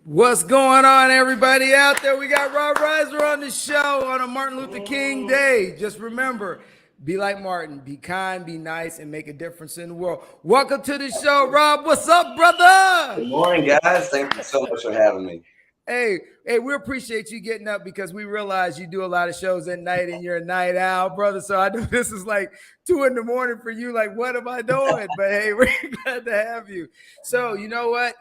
What's going on, everybody out there? We got Rob Reiser on the show on a Martin Luther King Day. Just remember, be like Martin, be kind, be nice, and make a difference in the world. Welcome to the show, Rob. What's up, brother? Good morning, guys. Thank you so much for having me. Hey, we appreciate you getting up because we realize you do a lot of shows at night and you're a night owl, brother. So I know this is like 2 a.m. for you. Like, what am I doing? But hey, we're glad to have you. So you know what?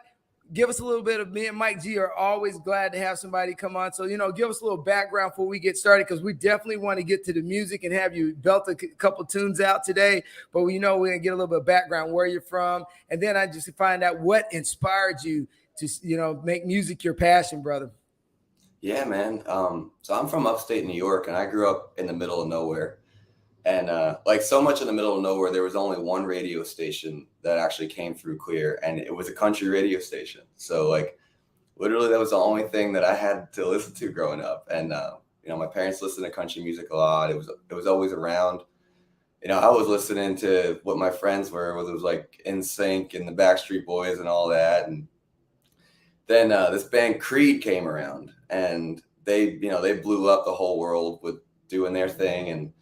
Give us a little bit of me and Mike G are always glad to have somebody come on. So, give us a little background before we get started because we definitely want to get to the music and have you belt a couple tunes out today. But we're going to get a little bit of background where you're from. And then I just find out what inspired you to, make music your passion, brother. Yeah, man. So I'm from upstate New York and I grew up in the middle of nowhere. And like so much in the middle of nowhere, there was only one radio station that actually came through clear, and it was a country radio station. So like literally that was the only thing that I had to listen to growing up. And my parents listened to country music a lot. It was always around. I was listening to what my friends were, whether it was like NSYNC and the Backstreet Boys and all that. And then this band Creed came around, and they blew up the whole world with doing their thing. And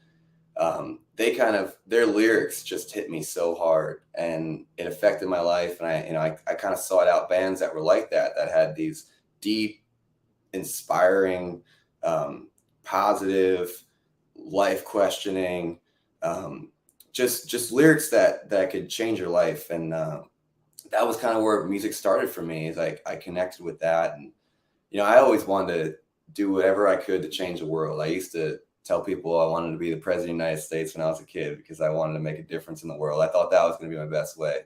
their lyrics just hit me so hard and it affected my life. And I kind of sought out bands that were like that had these deep, inspiring, positive, life questioning, just lyrics that could change your life. And, that was kind of where music started for me. Is I connected with that. And, I always wanted to do whatever I could to change the world. I used to tell people I wanted to be the president of the United States when I was a kid because I wanted to make a difference in the world. I thought that was going to be my best way.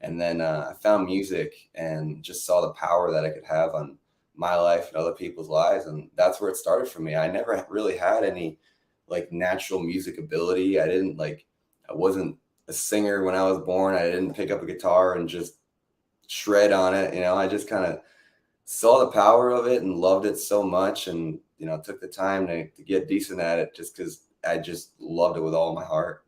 And then I found music and just saw the power that I could have on my life and other people's lives. And that's where it started for me. I never really had any like natural music ability. I wasn't a singer when I was born. I didn't pick up a guitar and just shred on it. I just kind of saw the power of it and loved it so much. And took the time to get decent at it just because I just loved it with all my heart.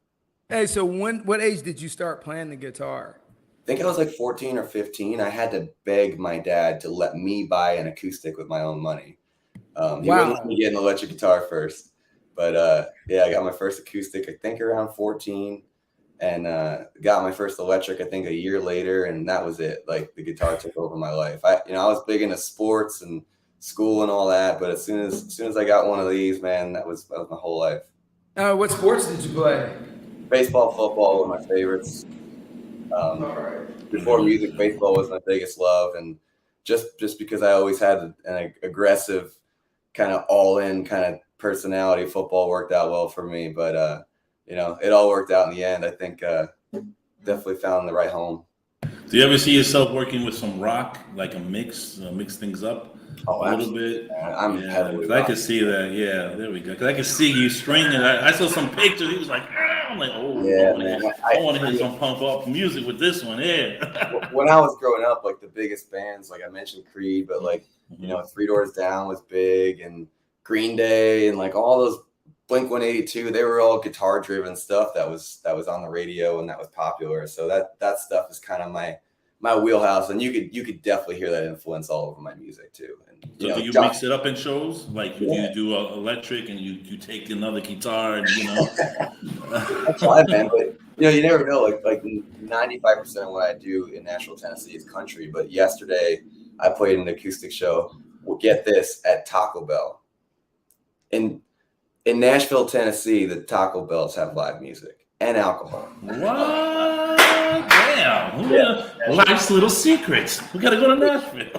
Hey, so what age did you start playing the guitar? I think I was like 14 or 15. I had to beg my dad to let me buy an acoustic with my own money. He wouldn't let me get an electric guitar first. But I got my first acoustic, I think around 14. And got my first electric, I think a year later. And that was it. Like the guitar took over my life. I was big into sports and school and all that, but as soon as I got one of these, man, that was my whole life. What sports did you play? Baseball, football were my favorites. Before music, baseball was my biggest love, and just because I always had an aggressive, kind of all-in kind of personality, football worked out well for me. But it all worked out in the end. I think definitely found the right home. Do you ever see yourself working with some rock, like mix things up? Oh, a little bit. I could see that. Yeah, there we go. Because I could see you stringing. I saw some pictures. He was like, I'm like, oh, yeah, I want to hear some pump up music with this one. Yeah. When I was growing up, like the biggest bands, like I mentioned Creed, but like Three Doors Down was big, and Green Day, and like all those Blink-182. They were all guitar driven stuff that was on the radio and that was popular. So that stuff is kind of my wheelhouse, and you could definitely hear that influence all over my music too. And so do you mix it up in shows? Like you do electric and you take another guitar and That's fine, man. But you never know. Like 95% of what I do in Nashville, Tennessee is country. But yesterday I played an acoustic show. Well, get this, at Taco Bell. In Nashville, Tennessee, the Taco Bells have live music and alcohol. What? Damn. Yeah. Life's little secrets. We got to go to Nashville.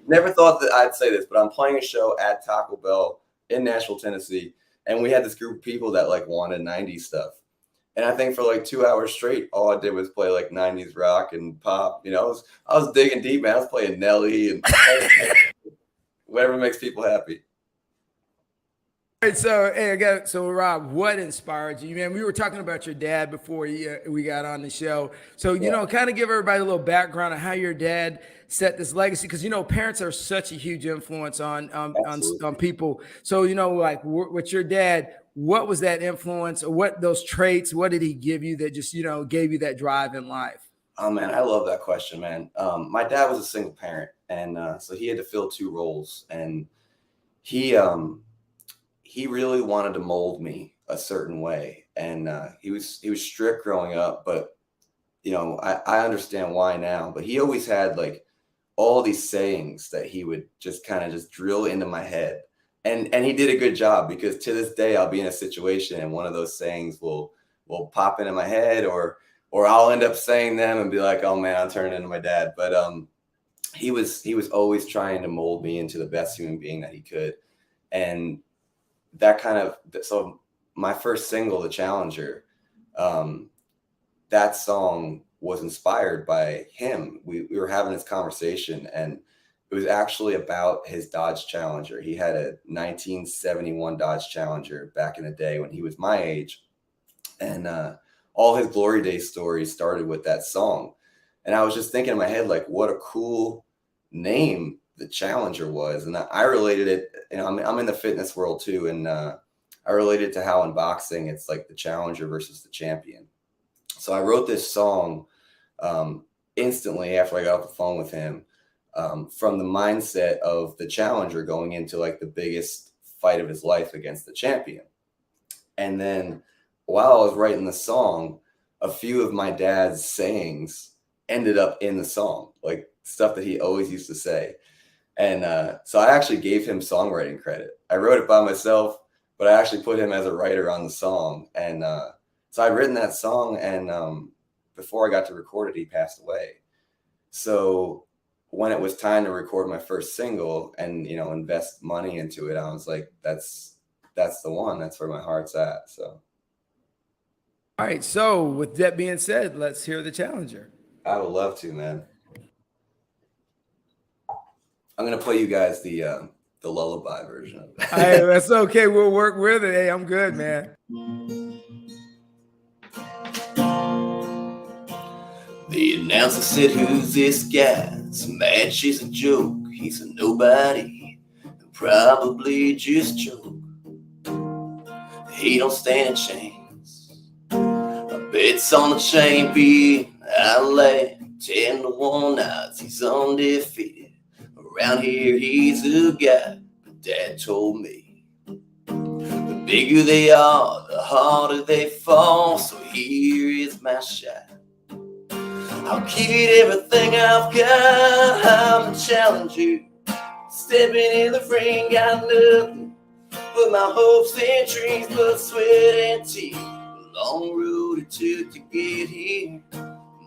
Never thought that I'd say this, but I'm playing a show at Taco Bell in Nashville, Tennessee. And we had this group of people that like wanted 90s stuff. And I think for like 2 hours straight, all I did was play like 90s rock and pop. I was digging deep, man. I was playing Nelly and whatever makes people happy. All right, so Rob, what inspired you, man? We were talking about your dad before we got on the show. So, kind of give everybody a little background on how your dad set this legacy, because, parents are such a huge influence on people. So, like with your dad, what was that influence, or what those traits, what did he give you that just, gave you that drive in life? Oh man, I love that question, man. My dad was a single parent, and so he had to fill two roles, and he he really wanted to mold me a certain way, and he was strict growing up, but you know, I understand why now. But he always had like all these sayings that he would just kind of just drill into my head, and he did a good job, because to this day I'll be in a situation and one of those sayings will pop into my head, or I'll end up saying them and be like, oh man, I'm turning into my dad. But he was always trying to mold me into the best human being that he could. And that kind of, so my first single, The Challenger, that song was inspired by him. We were having this conversation, and it was actually about his Dodge Challenger. He had a 1971 Dodge Challenger back in the day when he was my age. And all his glory days stories started with that song. And I was just thinking in my head, like, what a cool name the Challenger was. And I related it, you know, I'm in the fitness world too. And I related to how in boxing, it's like the challenger versus the champion. So I wrote this song instantly after I got off the phone with him, from the mindset of the challenger going into like the biggest fight of his life against the champion. And then while I was writing the song, a few of my dad's sayings ended up in the song, like stuff that he always used to say. And so I actually gave him songwriting credit. I wrote it by myself, but I actually put him as a writer on the song. And so I'd written that song, and before I got to record it, he passed away. So when it was time to record my first single and, you know, invest money into it, I was like, that's the one. That's where my heart's at. So. All right. So with that being said, let's hear The Challenger. I would love to, man. I'm going to play you guys the lullaby version of it. Hey, that's okay. We'll work with it. Hey, I'm good, man. The announcer said, who's this guy? Some mad she's a joke. He's a nobody. Probably just joke. He don't stand a chance. A bet's on the champion. I lay 10-1 odds. He's undefeated. Around here he's a guy. But Dad told me, the bigger they are, the harder they fall. So here is my shot. I'll give it everything I've got. I'm the challenger. Stepping in the ring, got nothing but my hopes and dreams, but sweat and tears. Long road it took to get here.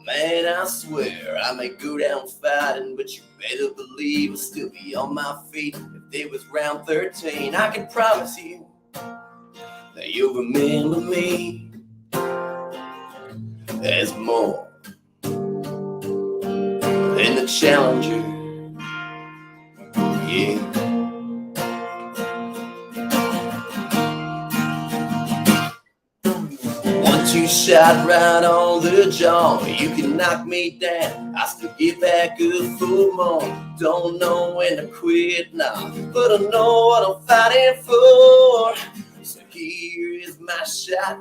Man, I swear I may go down fighting, but you better believe I'll still be on my feet. If it was round 13, I can promise you that you'll remember me as more than the challenger. Yeah. One-two shot right on the jaw. You can knock me down, I still get back up for more. Don't know when to quit now, but I know what I'm fighting for. So here is my shot.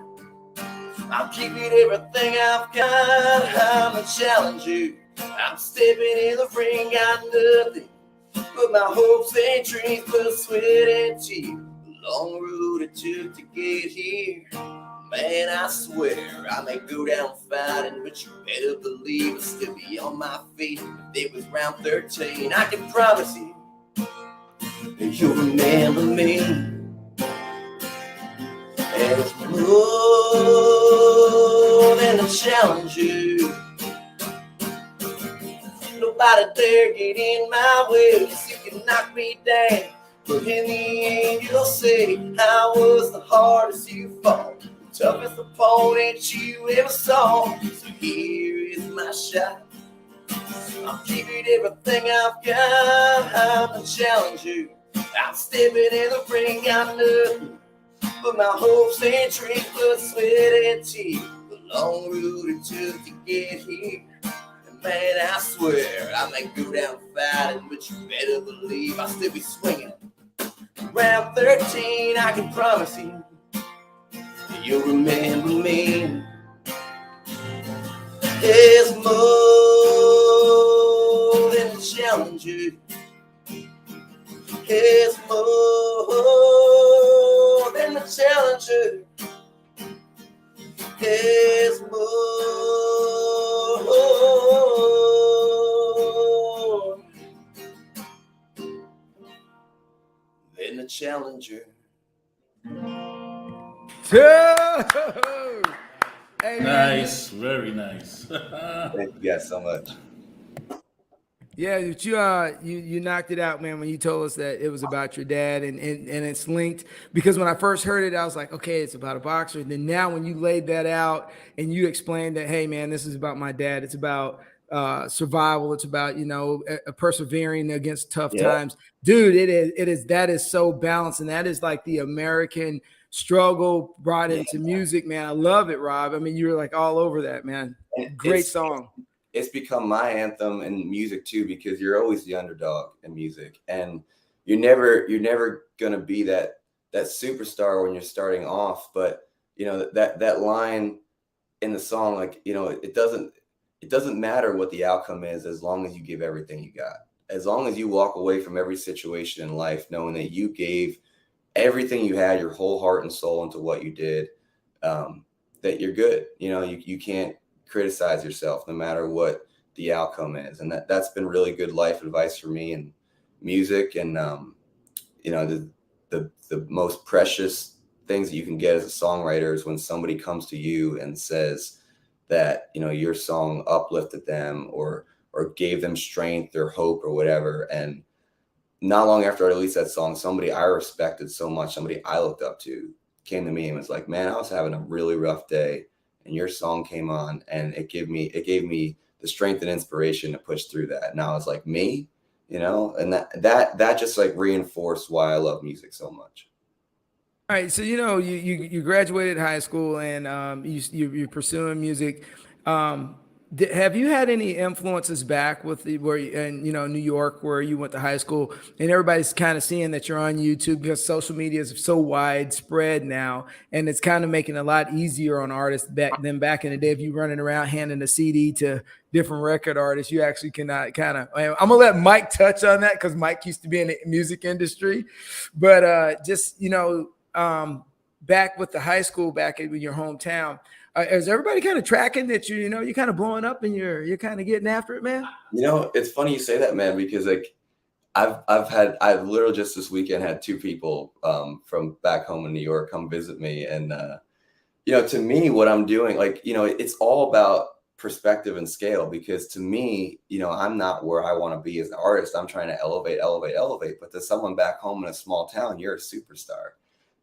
I'll give it everything I've got. I'm a challenger. I'm stepping in the ring, got nothing but my hopes and dreams, but sweat and tears. Long road it took to get here. Man, I swear I may go down fighting, but you better believe I'll still be on my feet. If it was round 13, I can promise you that you'll remember me as more than a challenger. Nobody dare get in my way, 'cause you can knock me down, but in the end you'll say I was the hardest you fought, the toughest opponent you ever saw. So here is my shot. I'll give it everything I've got. I'm a challenger. I'm stepping in the ring, got nothing but my hopes and dreams, but sweat and tears. The long road it took to get here. Man, I swear I may go down fighting, but you better believe I'll still be swinging. Round 13, I can promise you you'll remember me. There's more challenger is more than the challenger is more than the challenger. Hey, nice, very nice. Thank you guys so much. Yeah, you knocked it out, man, when you told us that it was about your dad, and it's linked, because when I first heard it, I was like, okay, it's about a boxer. And then now when you laid that out and you explained that, hey, man, this is about my dad. It's about survival. It's about, persevering against tough times. Dude, that is so balanced, and that is like the American struggle brought into music, man. I love it, Rob. I mean, you're like all over that, man. Great song. It's become my anthem in music too, because you're always the underdog in music, and you're never gonna be that superstar when you're starting off. But that line in the song, like, it doesn't matter what the outcome is, as long as you give everything you got. As long as you walk away from every situation in life knowing that you gave everything you had, your whole heart and soul, into what you did, that you're good. You can't criticize yourself no matter what the outcome is. And that's been really good life advice for me in music. And the most precious things that you can get as a songwriter is when somebody comes to you and says that your song uplifted them or gave them strength or hope or whatever. And not long after I released that song, somebody I respected so much, somebody I looked up to, came to me and was like, man, I was having a really rough day, and your song came on, and it gave me the strength and inspiration to push through that. And I was like, me, and that just like reinforced why I love music so much. All right, so you graduated high school, and you're pursuing music. Have you had any influences back with New York, where you went to high school, and everybody's kind of seeing that you're on YouTube, because social media is so widespread now, and it's kind of making it a lot easier on artists back in the day. If you running around handing a CD to different record artists, you actually cannot I'm gonna let Mike touch on that, because Mike used to be in the music industry, but back with the high school, back in your hometown. Is everybody kind of tracking that you're kind of blowing up and you're kind of getting after it, man? It's funny you say that, man, because like I've literally just this weekend had two people from back home in New York come visit me, and to me, what I'm doing, like, it's all about perspective and scale, because to me, I'm not where I want to be as an artist. I'm trying to elevate, but to someone back home in a small town, you're a superstar.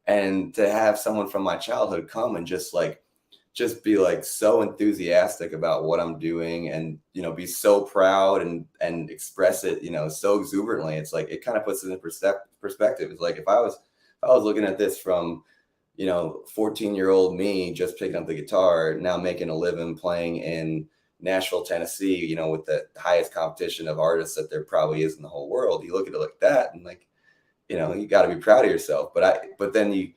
And to have someone from my childhood come and just be like so enthusiastic about what I'm doing, and be so proud and express it so exuberantly, it's like it kind of puts it in perspective. It's like if I was looking at this from 14-year-old me just picking up the guitar, now making a living playing in Nashville, Tennessee, with the highest competition of artists that there probably is in the whole world, you look at it like that and like, you got to be proud of yourself. But then you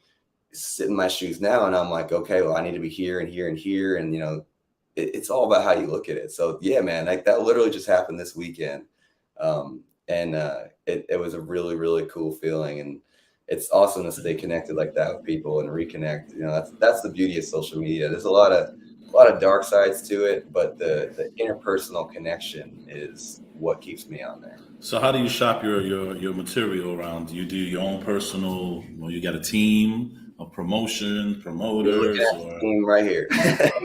sit in my shoes now, and I'm like, okay, well, I need to be here and here and here. And, it's all about how you look at it. So yeah, man, like that literally just happened this weekend. It was a really, really cool feeling. And it's awesome to stay connected like that with people and reconnect. That's the beauty of social media. There's a lot of dark sides to it, but the interpersonal connection is what keeps me on there. So how do you shop your material around? Do you do your own personal, or you got a team of promoters? Team right here.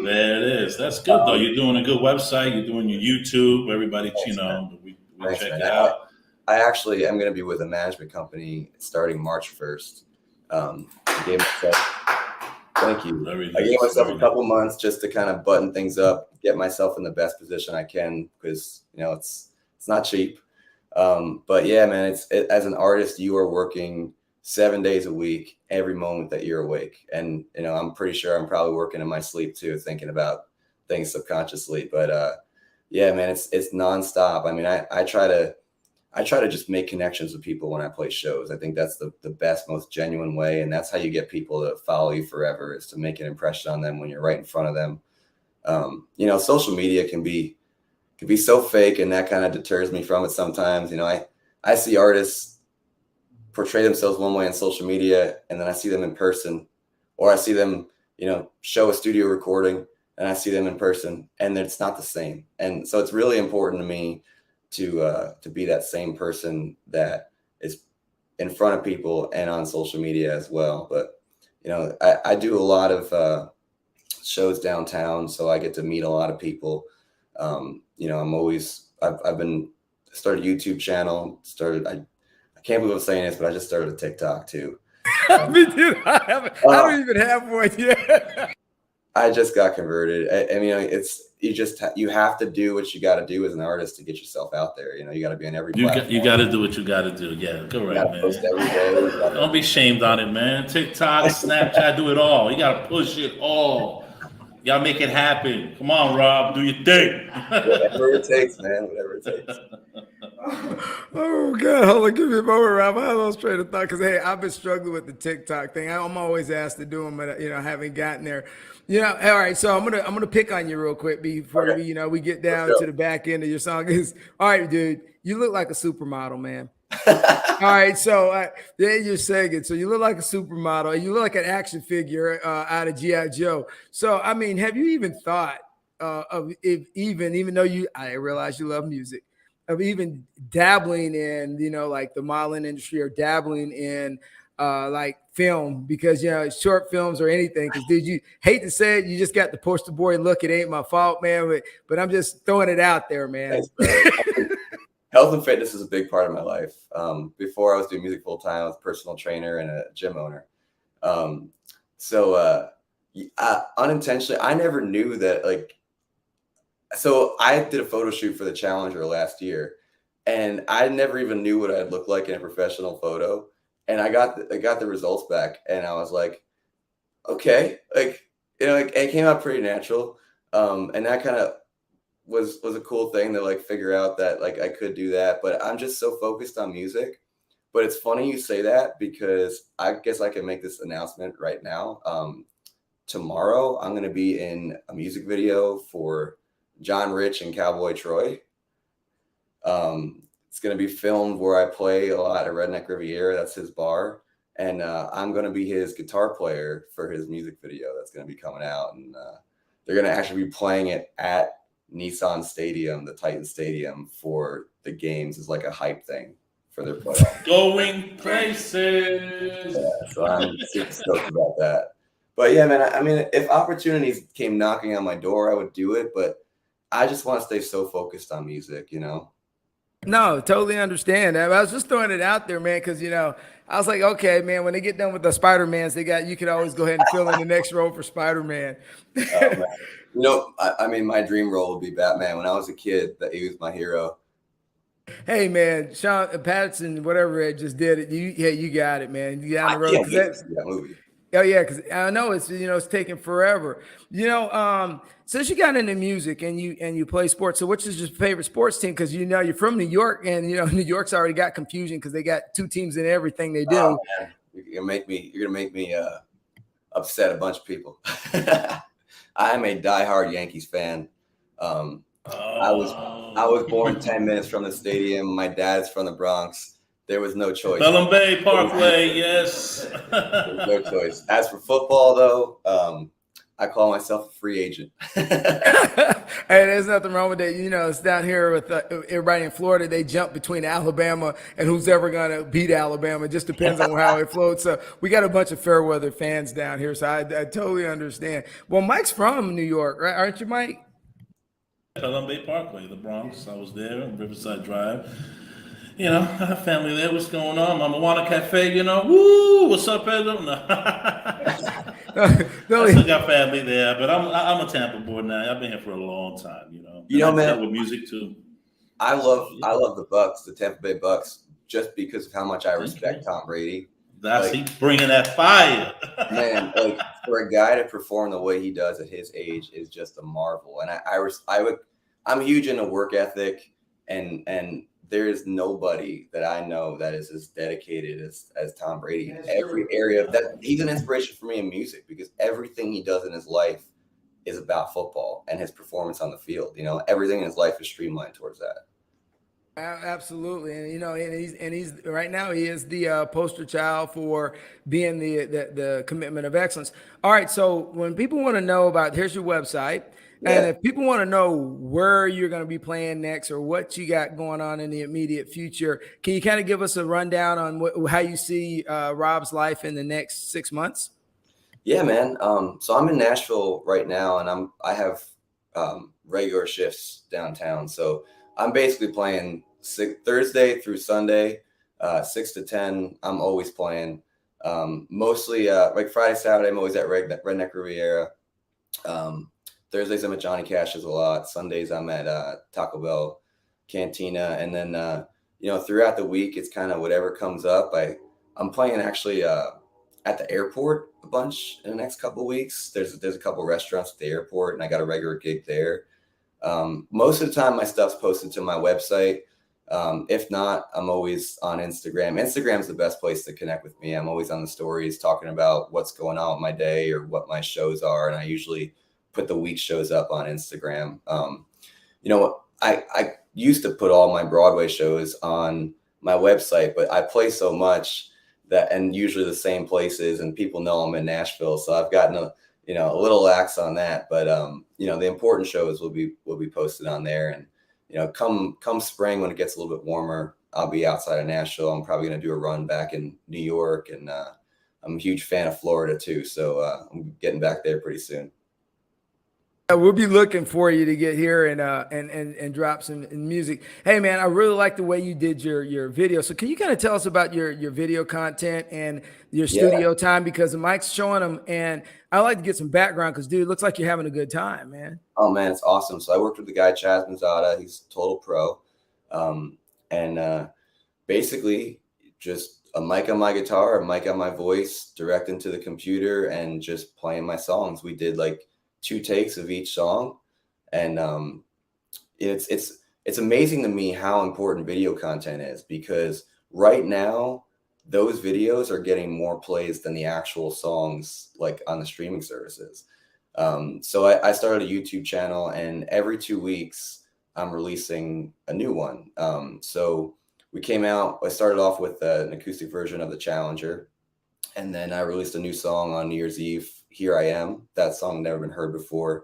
There it is. That's good though. You're doing a good website. You're doing your YouTube. Everybody, we check it out. I actually am going to be with a management company starting March 1st. Thank you. I gave myself a couple months just to kind of button things up, get myself in the best position I can, because it's not cheap. But yeah, man, as an artist, you are working 7 days a week, every moment that you're awake. And, I'm pretty sure I'm probably working in my sleep too, thinking about things subconsciously. But yeah, man, it's nonstop. I mean, I try to just make connections with people when I play shows. I think that's the best, most genuine way. And that's how you get people to follow you forever, is to make an impression on them when you're right in front of them. Social media can be can be so fake, and that kind of deters me from it sometimes. You know, I see artists portray themselves one way on social media, and then I see them in person, or I see them, you know, show a studio recording, and I see them in person, and it's not the same. And so it's really important to me to be that same person that is in front of people and on social media as well. But you know, I do a lot of shows downtown, so I get to meet a lot of people. You know, I've been started a YouTube channel. I can't believe I'm saying this, but I just started a TikTok too. Me too. I don't even have one yet. I just got converted. I mean, you have to do what you got to do as an artist to get yourself out there. You know, you got to be on every platform. You got to do what you got to do. Yeah, correct, man. Post every day. Don't be shamed on it, man. TikTok, Snapchat, do it all. You got to push it all. You got to make it happen. Come on, Rob, do your thing. Whatever it takes, man. Whatever it takes. Oh God, hold on, give me a moment, Rob. I lost train of thought because hey, I've been struggling with the TikTok thing. I'm always asked to do them, but I haven't gotten there. You know, all right. So I'm gonna pick on you real quick before we get down to the back end of your song. All right, dude, you look like a supermodel, man. All right, so there you're saying it. So you look like a supermodel. You look like an action figure out of G.I. Joe. So I mean, have you even thought of even though I realize you love music, of even dabbling in, like the modeling industry or dabbling in like film, because, short films or anything. Because dude, you hate to say it, you just got the poster boy look. It ain't my fault, man. But I'm just throwing it out there, man. Thanks, health and fitness is a big part of my life. Before I was doing music full time, I was a personal trainer and a gym owner. Unintentionally, I never knew that, so I did a photo shoot for the Challenger last year, and I never even knew what I'd look like in a professional photo. And I got the results back, and I was like, okay, it came out pretty natural. And that kind of was a cool thing to figure out that I could do that. But I'm just so focused on music. But it's funny you say that, because I guess I can make this announcement right now. Tomorrow I'm going to be in a music video for John Rich and Cowboy Troy. It's going to be filmed where I play a lot at Redneck Riviera. That's his bar. And I'm going to be his guitar player for his music video that's going to be coming out. And they're going to actually be playing it at Nissan Stadium, the Titan Stadium, for the games as a hype thing for their playoff. Going places. Yeah, so I'm super stoked about that. But yeah, man, I mean, if opportunities came knocking on my door, I would do it. But I just want to stay so focused on music, No, totally understand. I was just throwing it out there, man, because I was like, okay, man, when they get done with the Spider-Mans, you could always go ahead and fill in the next role for Spider-Man. I mean, my dream role would be Batman. When I was a kid, he was my hero. Hey, man, Sean Patterson, whatever it just did it. You got it, man. You got on the road. I can't see that movie. Oh yeah, because I know it's taking forever. Since you got into music and you play sports, so which is your favorite sports team? Because you're from New York, and New York's already got confusion because they got two teams in everything they do. Oh, man. You're gonna make me upset a bunch of people. I'm a diehard Yankees fan. I was born 10 minutes from the stadium. My dad's from the Bronx. There was no choice. Pelham Bay Parkway, yes. No choice. As for football, though, I call myself a free agent. Hey, there's nothing wrong with that. It's down here with everybody in Florida. They jump between Alabama and who's ever going to beat Alabama. It just depends on how it floats. So we got a bunch of fair weather fans down here, so I totally understand. Well, Mike's from New York, right? Aren't you, Mike? Pelham Bay Parkway, the Bronx. I was there on Riverside Drive. I have family there. What's going on? Mama Juana Cafe, woo, what's up, Pedro? No. I still got family there, but I'm a Tampa boy now. I've been here for a long time, man, with music too. I love the Bucks, the Tampa Bay Bucks, just because of how much I respect Tom Brady. He's bringing that fire. Man, for a guy to perform the way he does at his age is just a marvel. And I'm huge into work ethic, and there is nobody that I know that is as dedicated as Tom Brady in every area. That he's an inspiration for me in music, because everything he does in his life is about football and his performance on the field. You know, everything in his life is streamlined towards that. Absolutely, and you know, and he's right now he is the poster child for being the commitment of excellence. All right, so when people want to know about, here's your website, and if people want to know where you're going to be playing next or what you got going on in the immediate future, can you kind of give us a rundown on how you see Rob's life in the next 6 months? Yeah, man. So I'm in Nashville right now, and I have regular shifts downtown. So I'm basically playing Thursday through Sunday, 6 to 10. I'm always playing. Mostly like Friday, Saturday, I'm always at Redneck Riviera. Thursdays I'm at Johnny Cash's a lot. Sundays I'm at Taco Bell Cantina, and then you know, throughout the week it's kind of whatever comes up. I'm playing actually at the airport a bunch in the next couple of weeks. There's a couple restaurants at the airport, and I got a regular gig there. Most of the time my stuff's posted to my website. If not, I'm always on Instagram. Instagram's the best place to connect with me. I'm always on the stories talking about what's going on with my day or what my shows are. And I usually put the week shows up on Instagram. You know, I used to put all my Broadway shows on my website, but I play so much that, and usually the same places, and people know I'm in Nashville. So I've gotten a little lax on that, but you know, the important shows will be posted on there. And you know, come spring when it gets a little bit warmer, I'll be outside of Nashville. I'm probably going to do a run back in New York, and I'm a huge fan of Florida too. So I'm getting back there pretty soon. We'll be looking for you to get here and drop some music. Hey man, I really like the way you did your video. So can you kind of tell us about your video content and your studio time? Because Mike's showing them, and I like to get some background because, dude, it looks like you're having a good time, man. Oh man, it's awesome. So I worked with the guy Chaz Manzada. He's a total pro, and basically just a mic on my guitar, a mic on my voice, direct into the computer, and just playing my songs. We did like 2 takes of each song, and it's amazing to me how important video content is, because right now those videos are getting more plays than the actual songs, like on the streaming services. So I started a YouTube channel, and every 2 weeks I'm releasing a new one. So I started off with an acoustic version of the Challenger, and then I released a new song on New Year's Eve, Here I Am. That song never been heard before.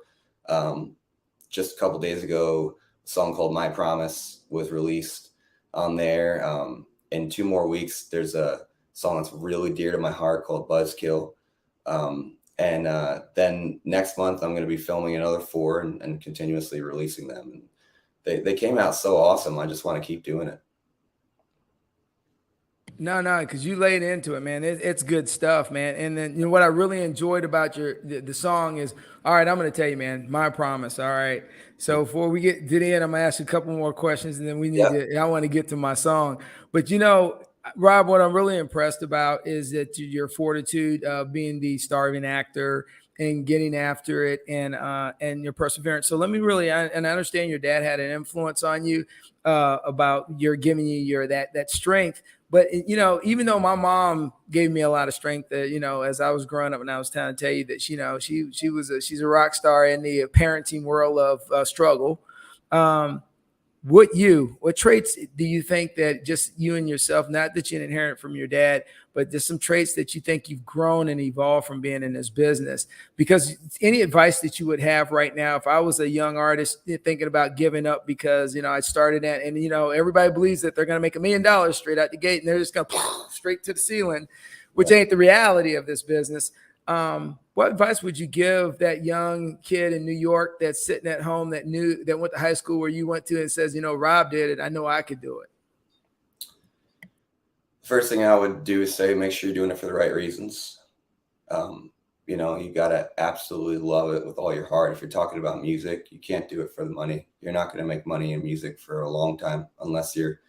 Just a couple days ago, a song called My Promise was released on there. In 2 more weeks, there's a song that's really dear to my heart called Buzzkill. And then next month, I'm going to be filming another 4 and continuously releasing them. And they came out so awesome. I just want to keep doing it. No, because you laid into it, man. It's good stuff, man. And then, you know, what I really enjoyed about the song is, all right, I'm going to tell you, man, My Promise. All right. So before we get to the end, I'm going to ask you a couple more questions, and then I want to get to my song. But, you know, Rob, what I'm really impressed about is that your fortitude of being the starving actor and getting after it, and your perseverance. So let me and I understand your dad had an influence on you about giving you that strength. But, you know, even though my mom gave me a lot of strength, you know, as I was growing up, and I was trying to tell you that, you know, she's a rock star in the parenting world of struggle. What traits do you think that just you and yourself, not that you inherit from your dad, but just some traits that you think you've grown and evolved from being in this business? Because any advice that you would have right now, if I was a young artist thinking about giving up, because, you know, I started at, and, you know, everybody believes that they're going to make $1 million straight out the gate, and they're just going to straight to the ceiling, which ain't the reality of this business. What advice would you give that young kid in New York that's sitting at home that went to high school where you went to and says, you know, Rob did it, I know I could do it? First thing I would do is say, make sure you're doing it for the right reasons. You know, you got to absolutely love it with all your heart. If you're talking about music, you can't do it for the money. You're not going to make money in music for a long time unless you're,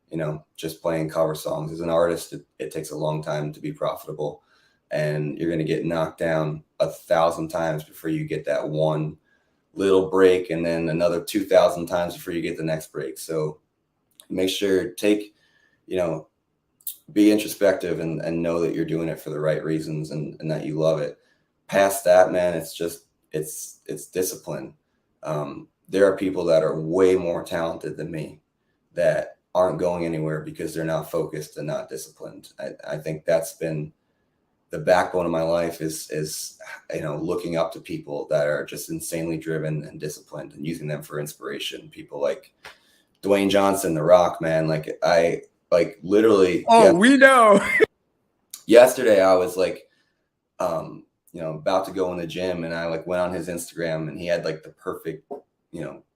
you know, just playing cover songs. As an artist, it takes a long time to be profitable. And you're going to get knocked down 1,000 times before you get that one little break, and then another 2,000 times before you get the next break. So make sure, be introspective and know that you're doing it for the right reasons, and that you love it. Past that, man, it's it's discipline. There are people that are way more talented than me that aren't going anywhere because they're not focused and not disciplined. I think that's been the backbone of my life is looking up to people that are just insanely driven and disciplined and using them for inspiration. People like Dwayne Johnson, The Rock, man. Like I literally. Oh, we know. Yesterday I was like, about to go in the gym, and I like went on his Instagram, and he had like the perfect,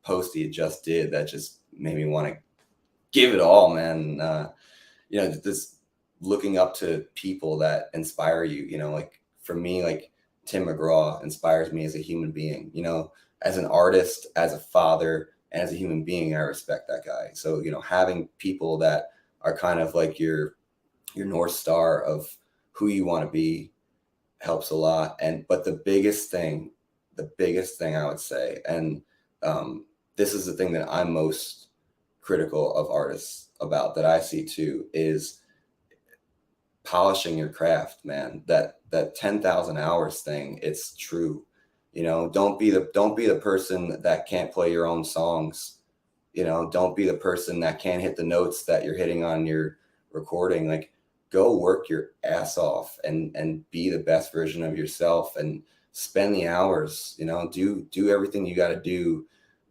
post he had just did that just made me want to give it all, man. This looking up to people that inspire you, like for me, like Tim McGraw inspires me as a human being, as an artist, as a father, and as a human being, I respect that guy. So, having people that are kind of like your North Star of who you want to be helps a lot. But the biggest thing I would say, and this is the thing that I'm most critical of artists about, that I see too, is polishing your craft, man. That 10,000 hours thing, it's true. Don't be the person that can't play your own songs. Don't be the person that can't hit the notes that you're hitting on your recording. Like, go work your ass off and be the best version of yourself, and spend the hours, do everything you got to do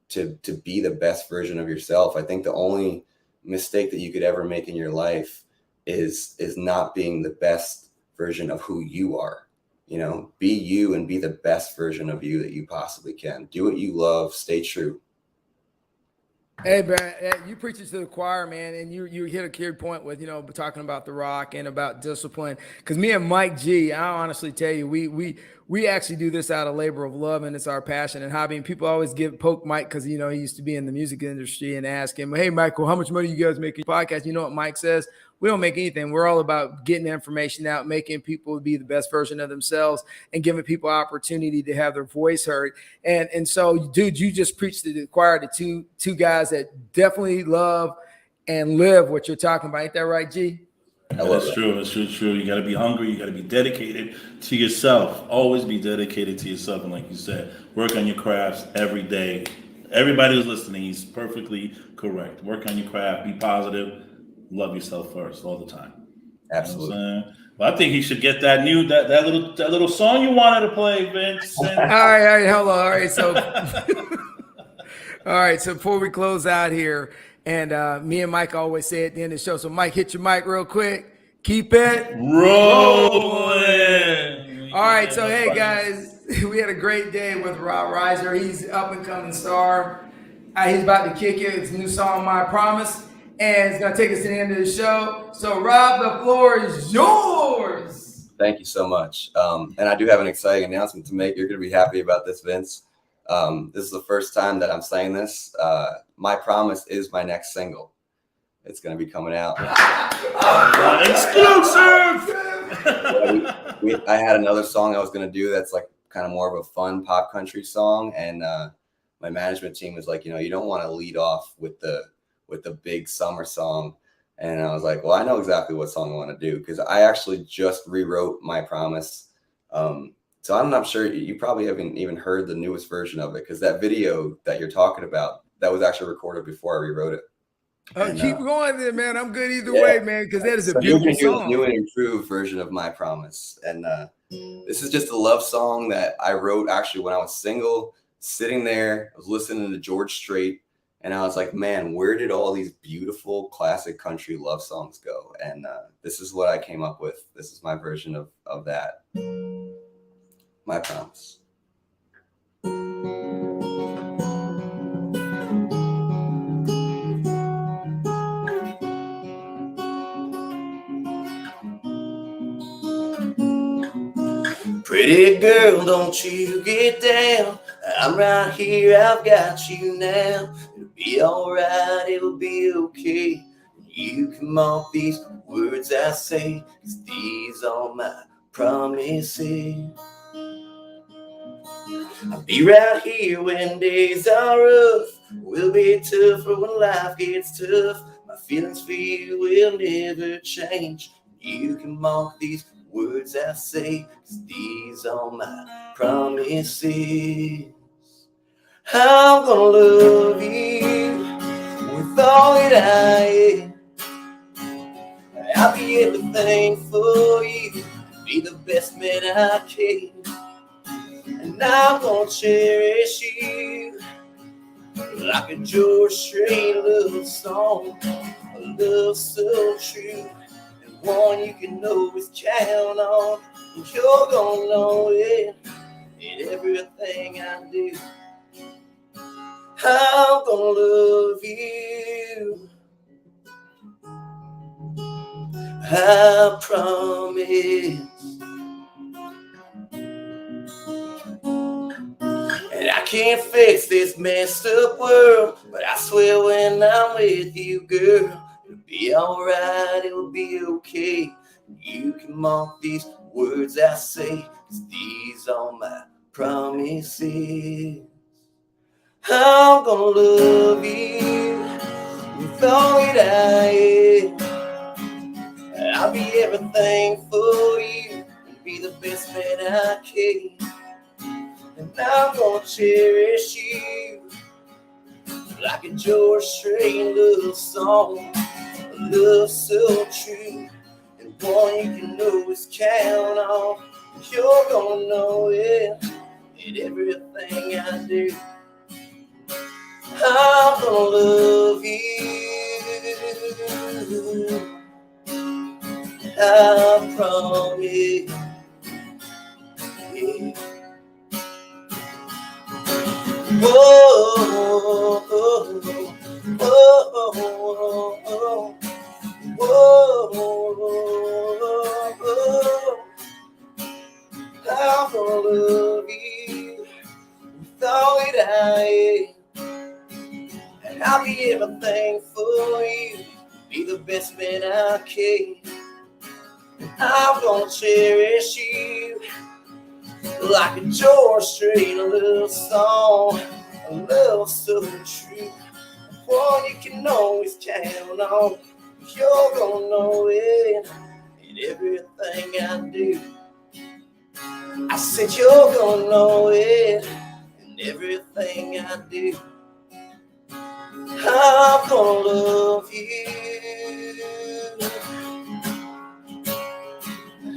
to be the best version of yourself. I think the only mistake that you could ever make in your life is not being the best version of who you are. Be you and be the best version of you that you possibly can. Do what you love, stay true. Hey, man, you preach it to the choir, man, and you hit a key point with, talking about The Rock and about discipline. Because me and Mike G, I honestly tell you, we actually do this out of labor of love, and it's our passion and hobby. And people always poke Mike because, he used to be in the music industry, and ask him, hey, Michael, how much money you guys make in your podcast? You know what Mike says? We don't make anything. We're all about getting information out, making people be the best version of themselves, and giving people opportunity to have their voice heard. And so, dude, you just preached to the choir to two guys that definitely love and live what you're talking about. Ain't that right, G? That's true. That's true. You got to be hungry. You got to be dedicated to yourself. Always be dedicated to yourself. And like you said, work on your crafts every day. Everybody who's listening, he's perfectly correct. Work on your craft. Be positive. Love yourself first all the time. Absolutely. Well, I think he should get that little song you wanted to play, Vince. All right, hold on. All right, so all right, so before we close out here, and me and Mike always say at the end of the show, so Mike, hit your mic real quick. Keep it rolling. All right, so hey guys, we had a great day with Rob Reiser. He's up and coming star. He's about to kick it. It's a new song, My Promise. And it's going to take us to the end of the show. So, Rob, the floor is yours. Thank you so much. And I do have an exciting announcement to make. You're going to be happy about this, Vince. This is the first time that I'm saying this. My Promise is my next single. It's going to be coming out. Exclusive! I had another song I was going to do that's like kind of more of a fun pop country song. And my management team was like, you don't want to lead off with the big summer song. And I was like, well, I know exactly what song I want to do, because I actually just rewrote My Promise. So I'm not sure, you probably haven't even heard the newest version of it, because that video that you're talking about, that was actually recorded before I rewrote it. Keep going there, man. I'm good either way, man, because that is a beautiful song. New and improved version of My Promise. And this is just a love song that I wrote actually when I was single, sitting there, I was listening to George Strait. And I was like, man, where did all these beautiful classic country love songs go? And this is what I came up with. This is my version of that. My Promise. Pretty girl, don't you get down. I'm right here, I've got you now. It'll be alright, it'll be okay. You can mark these words I say, 'cause these are my promises. I'll be right here when days are rough. We'll be tougher when life gets tough. My feelings for you will never change. You can mark these words I say, 'cause these are my promises. I'm gonna love you with all that I am. I'll be everything for you, be the best man I can. And I'm gonna cherish you like a George Strait love song, a love so true, and one you can always count on. And you're gonna know it in everything I do. I'm gonna love you, I promise. And I can't fix this messed up world, but I swear when I'm with you, girl, it'll be alright, it'll be okay. You can mark these words I say, 'cause these are my promises. I'm gonna love you with all that I am. I'll be everything for you, and be the best man I can. And I'm gonna cherish you like a George Strait love song, a love so true, and one you can always count on. You're gonna know it in everything I do. I'm gonna love you, I promise. Whoa, whoa, whoa, whoa. I'm gonna love you with all that I am, and I'll be everything for you, be the best man I can. I'm gonna cherish you like a George Strait love song, a love so true, one you can always count on. You're gonna know it in everything I do. I said you're gonna know it in everything I do. I'm gonna love you,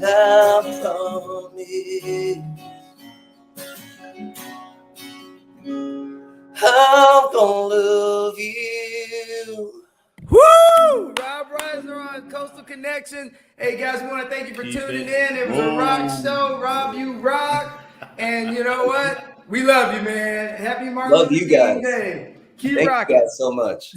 I promise. I'm gonna love you. Woo! Rob Reiser on Coastal Connection. Hey guys, we want to thank you for tuning in. It was a rock show. Rob, you rock. And you know what? We love you, man. Happy Martin Love Luther you King guys. Day. Keep Thank rocking. you guys so much.